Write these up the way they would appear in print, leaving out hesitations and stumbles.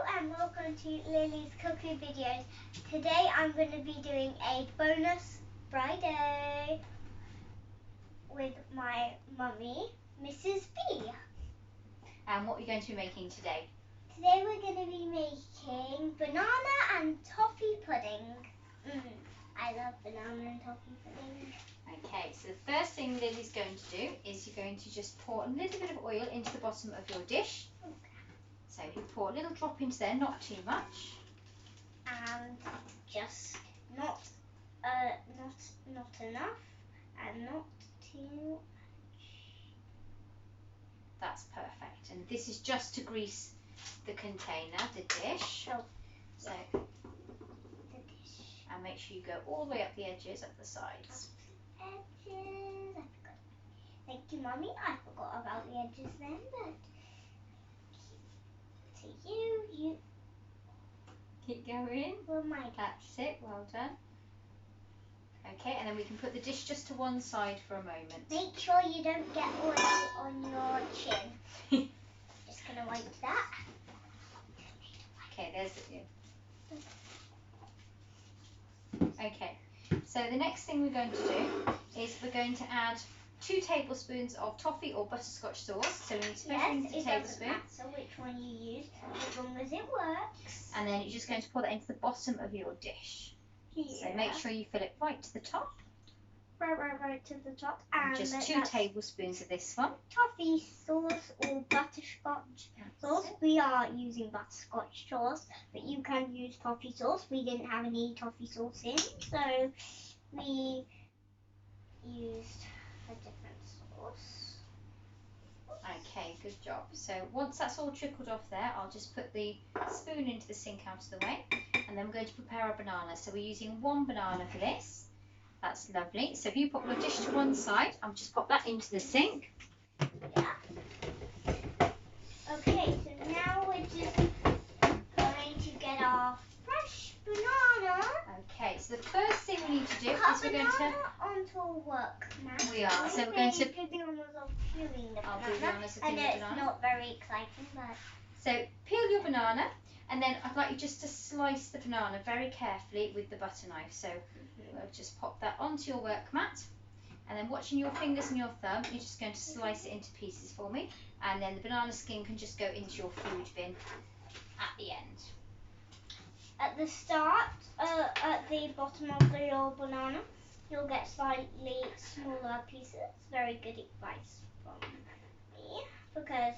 And welcome to Lily's cooking videos. Today I'm going to be doing a bonus Friday with my mummy, Mrs. B. And what are you going to be making today? Today we're going to be making banana and toffee pudding. I love banana and toffee pudding. Okay, so the first thing Lily's going to do is you're going to just pour a little bit of oil into the bottom of your dish. Okay. So you pour a little drop into there, not too much. And just not enough and not too much. That's perfect. And this is just to grease the container, the dish. Oh, so the dish. And make sure you go all the way up the edges, up the sides. Edges. I forgot. Thank you, Mummy. I forgot about the edges then, but to you. Keep going. Well, my That's it. Well done. Okay, and then we can put the dish just to one side for a moment. Make sure you don't get oil on your chin. Just gonna wipe that. Okay, there's it. Okay, so the next thing we're going to do is we're going to add 2 tablespoons of toffee or butterscotch sauce. So we need to measure into the tablespoon. So which one you use, as long as it works. And then you're just going to pour that into the bottom of your dish. Yeah. So make sure you fill it right to the top. Right to the top. And just 2 tablespoons of this one. Toffee sauce or butterscotch sauce. We are using butterscotch sauce, but you can use toffee sauce. We didn't have any toffee sauce in, so we used a different sauce. Okay, good job. So once that's all trickled off there, I'll just put the spoon into the sink out of the way, and then we're going to prepare our banana. So we're using 1 banana for this. That's lovely. So if you put your dish to one side, I'll just pop that into the sink. Yeah. Okay, so now we're just going to get our fresh banana. Okay, so the first thing we need to do is we're going to onto a work mat. We are. So we're going to. do the honours of peeling the I'll banana. do the honours of I peeling know the it's banana. not very exciting, but. So peel your banana, and then I'd like you just to slice the banana very carefully with the butter knife. So we'll just pop that onto your work mat, and then watching your fingers and your thumb, you're just going to slice it into pieces for me, and then the banana skin can just go into your food bin at the end. At the start, at the bottom of your banana, you'll get slightly smaller pieces. Very good advice from me, because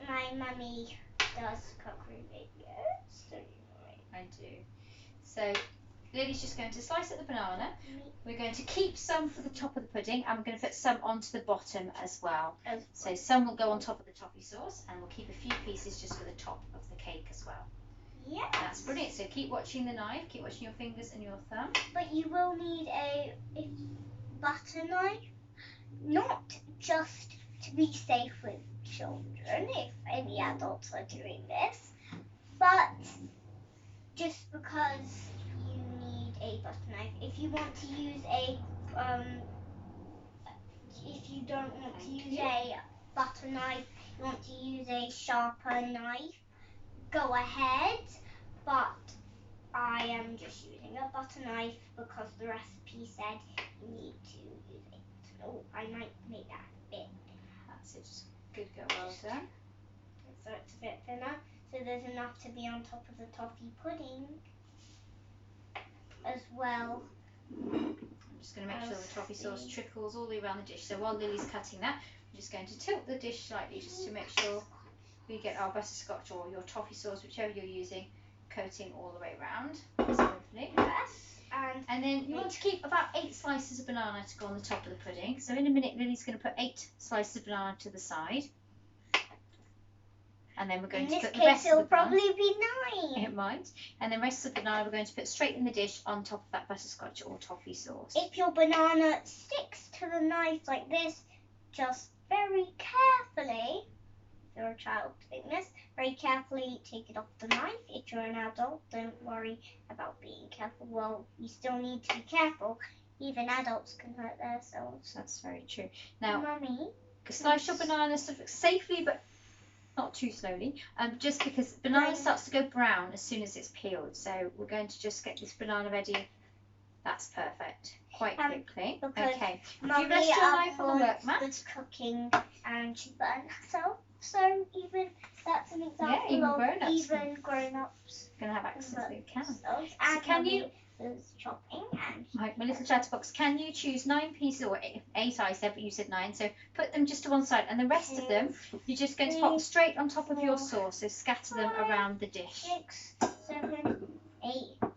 my mummy does cookery videos. So I do. So Lily's just going to slice up the banana. We're going to keep some for the top of the pudding, and we're going to put some onto the bottom as well. So some will go on top of the toffee sauce, and we'll keep a few pieces just for the top of the cake as well. Yeah. That's brilliant. So keep watching the knife, keep watching your fingers and your thumb. But you will need a butter knife, not just to be safe with children, if any adults are doing this, but just because you need a butter knife. If you want to use if you don't want to use a butter knife, you want to use a sharper knife, go ahead, but I am just using a butter knife because the recipe said you need to use it. Oh, I might make that a bit. That's it. Good girl, well done. So it's a bit thinner, so there's enough to be on top of the toffee pudding as well. I'm just going to make sure the toffee sauce trickles all the way around the dish. So while Lily's cutting that, I'm just going to tilt the dish slightly just to make sure we get our butterscotch or your toffee sauce, whichever you're using, coating all the way around. That's lovely. Yes. And then you want to keep about 8 slices of banana to go on the top of the pudding. So in a minute, Lily's going to put 8 slices of banana to the side. And then we're going to put the rest of the banana. It'll probably be 9. It might. And the rest of the banana we're going to put straight in the dish on top of that butterscotch or toffee sauce. If your banana sticks to the knife like this, just very carefully, if you're a child doing this, very carefully take it off the knife. If you're an adult, don't worry about being careful. Well, you still need to be careful. Even adults can hurt themselves. That's very true. Now, Mummy, slice your banana safely but not too slowly, just because banana starts to go brown as soon as it's peeled. So we're going to just get this banana ready. That's perfect. Quite quickly. Okay. Do you rest your knife on the work mat? Was cooking and she burned herself. So even that's an example even grown-ups can have accidents. They can. So can you? Was chopping and Right, my little chatterbox. Can you choose 9 pieces or 8 I said, but you said 9. So put them just to one side, and the rest of them you're just going to pop straight on top of your sauce. So scatter them around the dish. 6, 7, 8,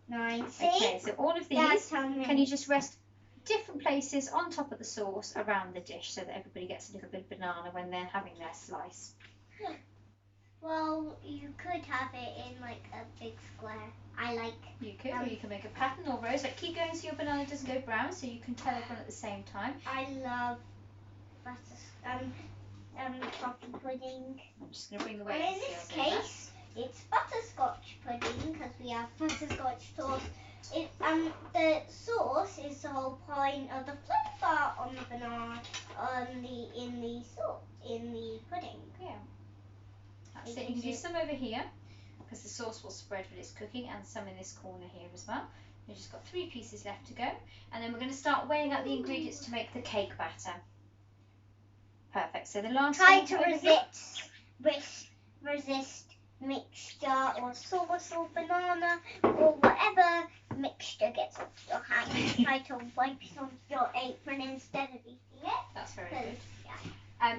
9. Okay, so all of these, can you just rest different places on top of the sauce around the dish so that everybody gets a little bit of banana when they're having their slice? Well, you could have it in like a big square. You could, or you can make a pattern or rows. Like, keep going so your banana doesn't go brown, so you can tell everyone at the same time. I love toffee pudding. I'm just going to bring the weight. In this case, it's butterscotch pudding because we have butterscotch sauce. The sauce is the whole point of the flavour on the banana, in the pudding. Yeah. That's it. You can do some over here, because the sauce will spread when it's cooking, and some in this corner here as well. We've just got 3 pieces left to go, and then we're going to start weighing out the ingredients to make the cake batter. Perfect. So the last try to resist mixture or sauce or banana or whatever mixture gets off your hand. Try to wipe it on your apron instead of eating it. That's very good.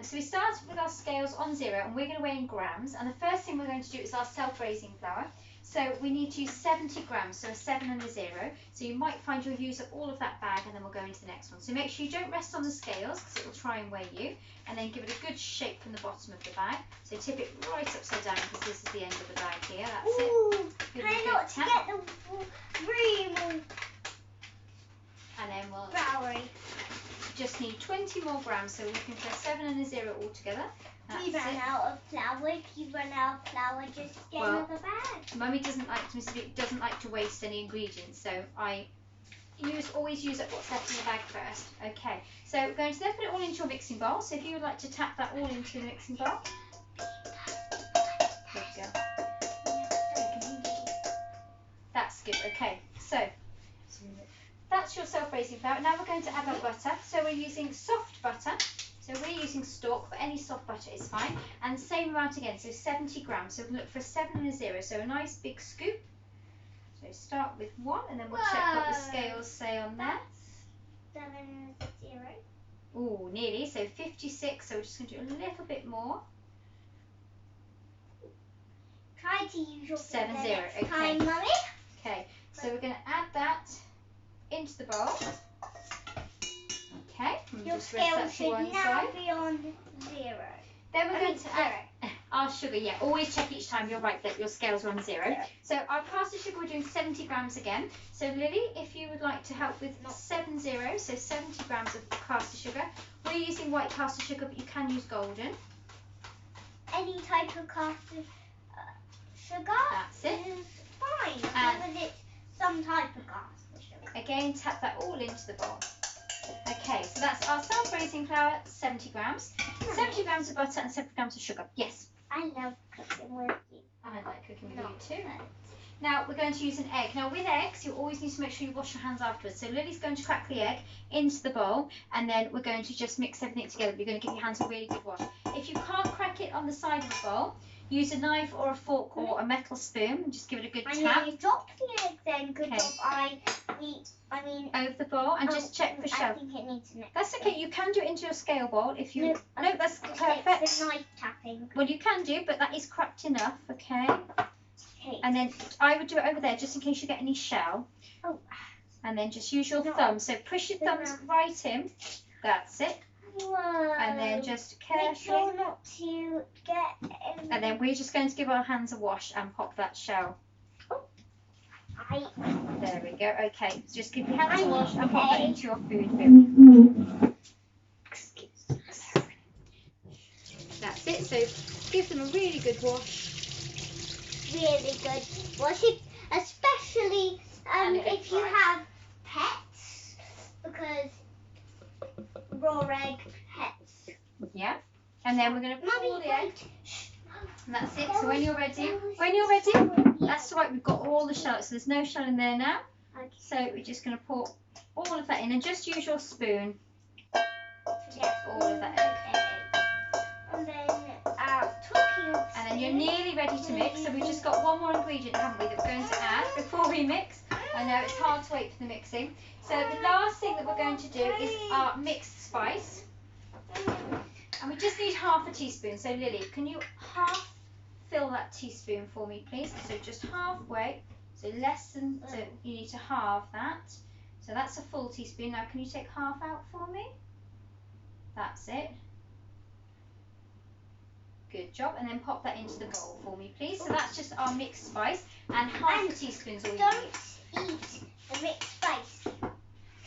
So we start with our scales on 0, and we're going to weigh in grams. And the first thing we're going to do is our self-raising flour. So we need to use 70 grams, so a 7 and a 0. So you might find you'll use up all of that bag, and then we'll go into the next one. So make sure you don't rest on the scales, because it will try and weigh you. And then give it a good shake from the bottom of the bag. So tip it right upside down, because this is the end of the bag here. That's it. Try not to get the cream. And then we'll floury. Just need 20 more grams, so we're looking for a 7 and a 0 altogether. We ran out of flour. If you run out of flour, just get another bag. Mummy doesn't like to waste any ingredients, so I always use up what's left in the bag first. Okay, so we're going to then put it all into your mixing bowl. So if you would like to tap that all into the mixing bowl. There we go. That's good. Okay, so that's your self-raising flour. Now we're going to add our butter. So we're using soft butter. So we're using stork, but any soft butter is fine. And same amount again, so 70 grams. So we can look for a 7 and a 0. So a nice big scoop. So start with 1, and then we'll check what the scales say on there. 7 and 0. Ooh, nearly. So 56. So we're just going to do a little bit more. Try to use your 7, 0. Okay. Time, Mummy. Okay. So we're going to add that into the bowl. Okay. Your scale should now be on 0. Then we're going to add our sugar. Yeah, always check each time. You're right that your scales are on 0. So our caster sugar, we're doing 70 grams again. So Lily, if you would like to help with 7, 0, so 70 grams of caster sugar. We're using white caster sugar, but you can use golden. Any type of caster sugar is fine, as long as it's some type of caster sugar. Again, tap that all into the bowl. Okay, so that's our self-raising flour, 70 grams, 70 grams of butter and 70 grams of sugar. Yes? I love cooking with you. I like cooking with you too. Now we're going to use an egg. Now with eggs, you always need to make sure you wash your hands afterwards. So Lily's going to crack the egg into the bowl, and then we're going to just mix everything together. You're going to give your hands a really good wash. If you can't crack it on the side of the bowl, use a knife or a fork or a metal spoon and just give it a good tap. And you drop the egg then, good job. Over the bowl, and just check for shell. I think it needs an egg. That's okay, you can do it into your scale bowl if you... No, that's perfect. It's the knife tapping. Well, you can do, but that is cracked enough, okay? Okay. And then I would do it over there just in case you get any shell. Oh. And then just use your thumb. So push your thumbs right in. That's it. Whoa. And then just carefully... Make sure not to get... And then we're just going to give our hands a wash and pop that shell. There we go. Okay, so just give your hands a wash and pop that into your food. That's it. So give them a really good wash. Really good wash, especially if you have pets, because raw egg pets. Yeah. And then we're going to pour the egg. And that's it. So when you're ready, that's right, we've got all the shallots. So there's no shell in there now. So we're just going to pour all of that in and just use your spoon to get all of that in. And then and then you're nearly ready to mix. So we've just got one more ingredient, haven't we, that we're going to add before we mix. I know it's hard to wait for the mixing. So the last thing that we're going to do is our mixed spice. And we just need half a teaspoon. So Lily, can you half fill that teaspoon for me, please? So just halfway. So less than, so you need to halve that. So that's a full teaspoon. Now can you take half out for me? That's it. Good job. And then pop that into the bowl for me, please. So that's just our mixed spice. And half a teaspoon's all you need. Don't eat the mixed spice.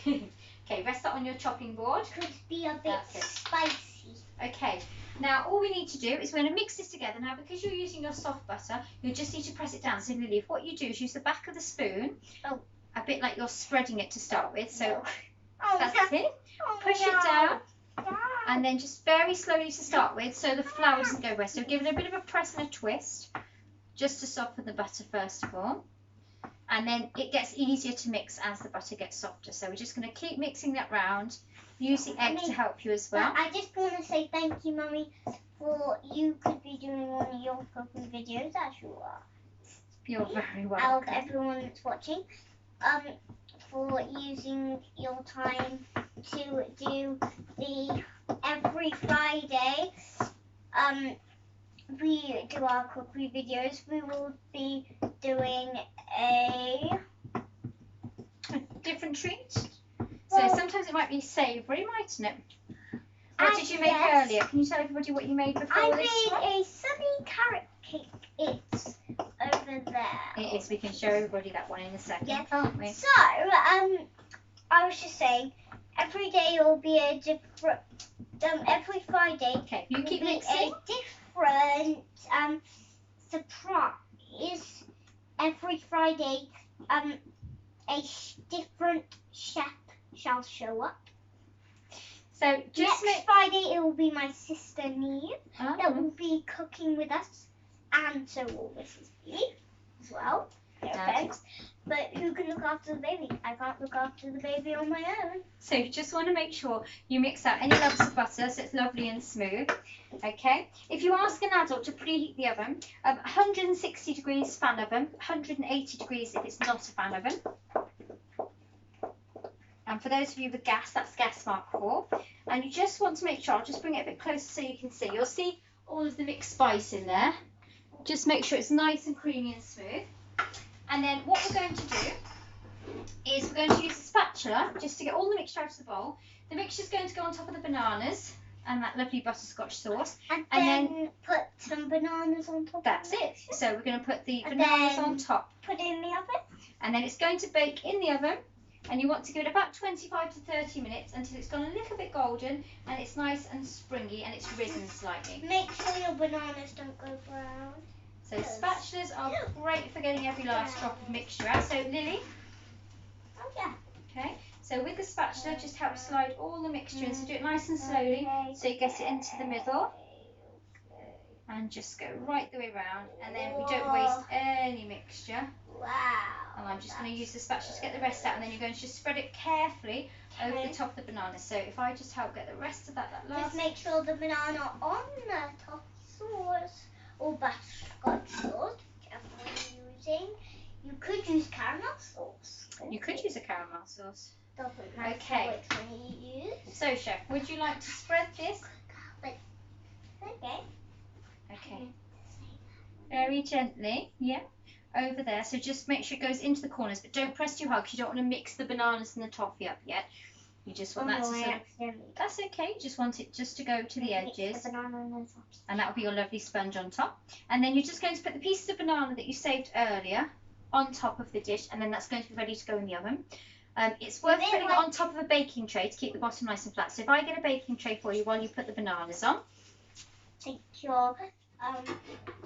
Okay, rest that on your chopping board. Could be a bit spicy. Okay, now all we need to do is we're going to mix this together. Now because you're using your soft butter, you'll just need to press it down. So Lily, if what you do is use the back of the spoon, a bit like you're spreading it to start with. So that's it. Push it down. And then just very slowly to start with so the flour doesn't go everywhere. So give it a bit of a press and a twist just to soften the butter first of all. And then it gets easier to mix as the butter gets softer. So we're just going to keep mixing that round. Use the egg to help you as well. I just want to say thank you, Mummy, for you could be doing one of your cooking videos as you are. You're very welcome. And everyone that's watching, for using your time to do the every Friday. We do our cookery videos. We will be doing a different treat. So sometimes it might be savoury, mightn't it? What did you make earlier? Can you tell everybody what you made before this one? I made a sunny carrot cake. It's over there. It is. We can show everybody that one in a second, can't we? So, I was just saying, every day will be a different. Every Friday. Okay. You keep will be mixing. A different surprise. Every Friday, a different chef shall show up. So just next Friday it will be my sister Neve that will Oh. be cooking with us, and so will Mrs. B as well. They're friends. But who can look after the baby? I can't look after the baby on my own. So you just want to make sure you mix out any lumps of butter so it's lovely and smooth. Okay. If you ask an adult to preheat the oven, 160 degrees fan oven, 180 degrees if it's not a fan oven. And for those of you with gas, that's gas mark 4. And you just want to make sure, I'll just bring it a bit closer so you can see. You'll see all of the mixed spice in there. Just make sure it's nice and creamy and smooth. And then what we're going to do is we're going to use a spatula just to get all the mixture out of the bowl. The mixture's going to go on top of the bananas and that lovely butterscotch sauce. And then put some bananas on top. That's it. So we're going to put the bananas on top. Put it in the oven. And then it's going to bake in the oven. And you want to give it about 25 to 30 minutes until it's gone a little bit golden and it's nice and springy and it's risen slightly. Make sure your bananas don't go brown. So spatulas are great for getting every last drop of mixture out. So Lily. Oh yeah. Okay. So with the spatula, just help slide all the mixture in. So do it nice and slowly so you get it into the middle. And just go right the way around. And then we don't waste any mixture. Wow. And I'm just going to use the spatula to get the rest out, and then you're going to just spread it carefully over the top of the banana. So if I just help get the rest of that last... Just make sure the banana on the top sauce or butterscotch sauce, whichever one you're using. You could use caramel sauce. You could use a caramel sauce. Doesn't matter which one you use. So Chef, would you like to spread this? Okay. Okay. Very gently, yeah. Over there, so just make sure it goes into the corners, but don't press too hard because you don't want to mix the bananas and the toffee up yet. You just want that to sort of, that's okay, you just want it just to go to the edges, and that will be your lovely sponge on top. And then you're just going to put the pieces of banana that you saved earlier on top of the dish, and then that's going to be ready to go in the oven. It's worth putting it on top of a baking tray to keep the bottom nice and flat. So if I get a baking tray for you while you put the bananas on. Take your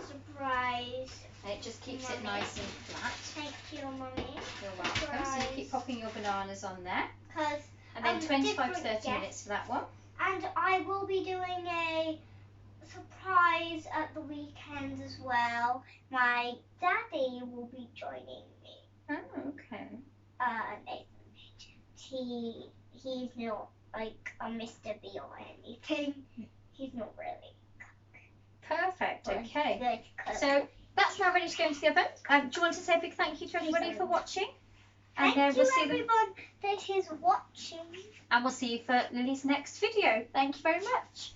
surprise. And it just keeps it nice and flat. Thank you, Mummy. You're welcome. So you keep popping your bananas on there. Cause, and then 25 to 30 minutes for that one. And I will be doing a surprise at the weekend as well. My daddy will be joining me. Oh, okay. Nathan. He's not like a Mr. B or anything. He's not really. Perfect. Okay. Good cook. So that's now ready to go into the oven. Do you want to say a big thank you to everybody for watching? And Thank we'll you see everyone that is watching. And we'll see you for Lily's next video. Thank you very much.